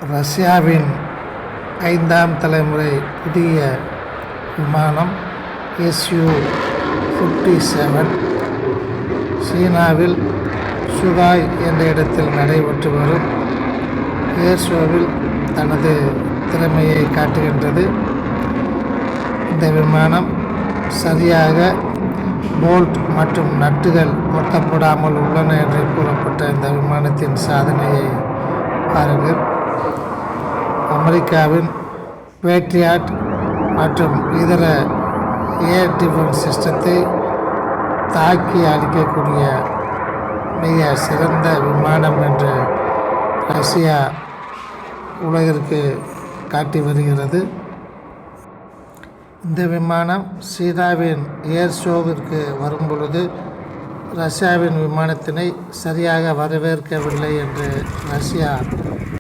ரஷ்யாவின் 5ஆம் தலைமுறை புதிய விமானம் Su-57 சீனாவில் சுகாய் என்ற இடத்தில் நடைபெற்று வரும் ஏர் ஷோவில் தனது திறமையை காட்டுகின்றது. இந்த விமானம் சரியாக போல்ட் மற்றும் நட்டுகள் பொருத்தப்படாமல் உள்ளன என்று கூறப்பட்ட இந்த விமானத்தின் சாதனையை பாருங்கள். அமெரிக்காவின் பேட்ரியாட் மற்றும் இதர ஏர் டிஃபென்ஸ் சிஸ்டத்தை தாக்கி அளிக்கக்கூடிய மிக சிறந்த விமானம் என்று ரஷ்யா உலகிற்கு காட்டி வருகிறது. இந்த விமானம் சீனாவின் ஏர் ஷோவிற்கு வரும்பொழுது ரஷ்யாவின் விமானத்தினை சரியாக வரவேற்கவில்லை என்று ரஷ்யா